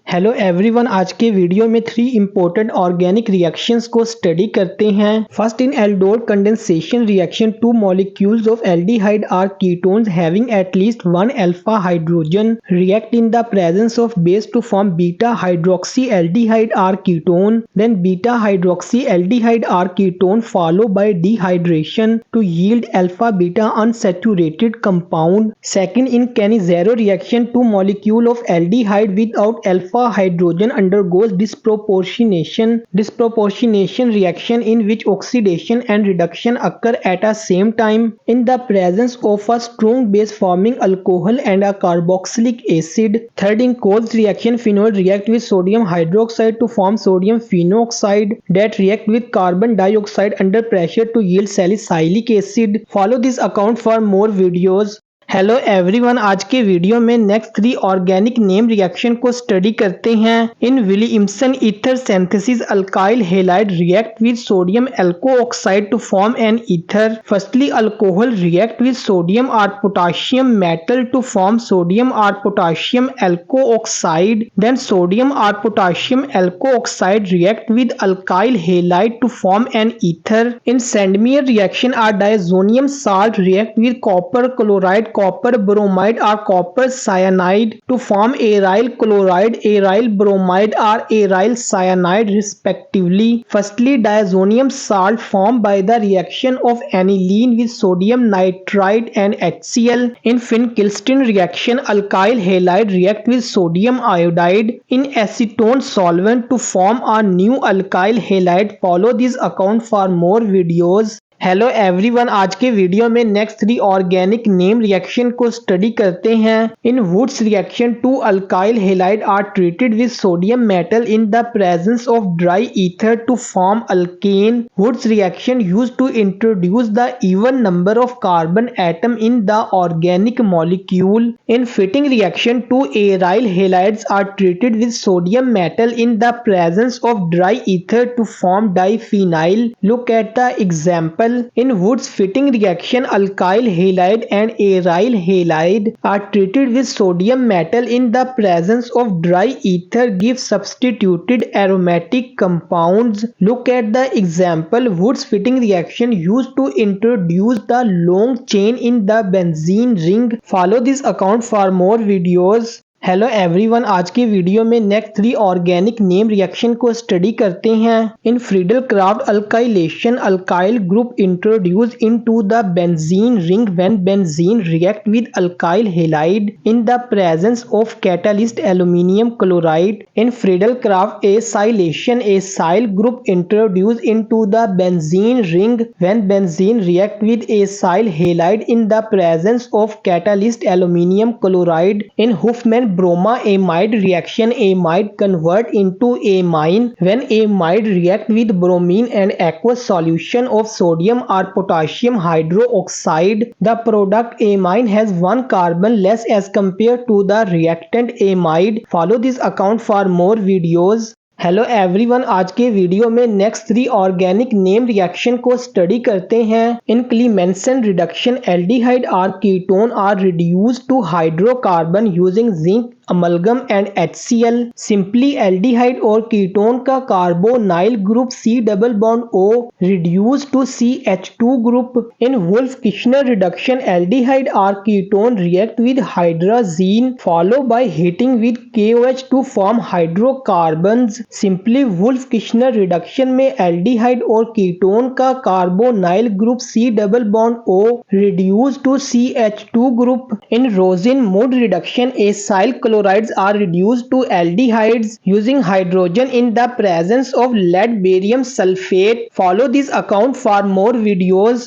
Hello everyone, आज के video में 3 इम्पोर्टेंट ऑर्गेनिक रिएक्शंस को स्टडी करते हैं। First, in aldol condensation reaction, 2 molecules of aldehyde are ketones having at least one alpha hydrogen react in the presence of base to form beta hydroxyaldehyde are ketone. Then beta hydroxyaldehyde are ketone followed by dehydration to yield alpha beta unsaturated compound. Second, in Cannizzaro reaction, 2 molecules of aldehyde without alpha hydrogen undergoes disproportionation reaction in which oxidation and reduction occur at a same time in the presence of a strong base forming alcohol and a carboxylic acid. Third, in Coles reaction, phenol react with sodium hydroxide to form sodium phenoxide that react with carbon dioxide under pressure to yield salicylic acid. Follow this account for more videos. Hello everyone, आज के video में next 3 organic name reaction को study करते हैं। In Williamson ether synthesis alkyl halide react with sodium alkoxide to form an ether. Firstly, alcohol react with sodium और potassium metal to form sodium और potassium alkoxide. Then sodium और potassium alkoxide react with alkyl halide to form an ether. In Sandmeyer reaction, और diazonium salt react with copper chloride, copper bromide or copper cyanide to form aryl chloride, aryl bromide or aryl cyanide respectively. Firstly, diazonium salt formed by the reaction of aniline with sodium nitrite and HCl. In Finkelstein reaction, alkyl halide react with sodium iodide in acetone solvent to form a new alkyl halide. Follow this account for more videos. Hello everyone, आज के video में next 3 organic name reaction को study करते हैं। In Wurtz reaction, 2 alkyl halide are treated with sodium metal in the presence of dry ether to form alkane. Wurtz reaction used to introduce the even number of carbon atom in the organic molecule. In Fittig reaction, 2 aryl halides are treated with sodium metal in the presence of dry ether to form diphenyl. Look at the example. In Woods fitting reaction, alkyl halide and aryl halide are treated with sodium metal in the presence of dry ether give substituted aromatic compounds. Look at the example. Woods fitting reaction used to introduce the long chain in the benzene ring. Follow this account for more videos. Hello everyone, आज के video में next 3 organic name reaction को study करते हैं। In Friedel Crafts alkylation, alkyl group introduce into the benzene ring when benzene react with alkyl halide in the presence of catalyst aluminium chloride. In Friedel Crafts acylation, acyl group introduce into the benzene ring when benzene react with acyl halide in the presence of catalyst aluminium chloride. In Hofmann broma amide reaction, amide convert into amine when amide react with bromine and aqueous solution of sodium or potassium hydroxide. The product amine has 1 carbon less as compared to the reactant amide. Follow this account for more videos. Hello everyone, आज के video में next 3 organic name reaction को study करते हैं। In Clemmensen reduction, aldehyde और ketone are reduced to hydrocarbon using zinc amalgam and HCl। Simply aldehyde और ketone का carbonyl group C double bond O reduce to CH2 group. In Wolff Kishner reduction, aldehyde और ketone react with hydrazine follow by heating with KOH to form hydrocarbons. Simply Wolff Kishner reduction में aldehyde और ketone का carbonyl group C double bond O reduce to CH2 group. In Rosenmund reduction, acyl chlorides are reduced to aldehydes using hydrogen in the presence of lead barium sulfate. Follow this account for more videos.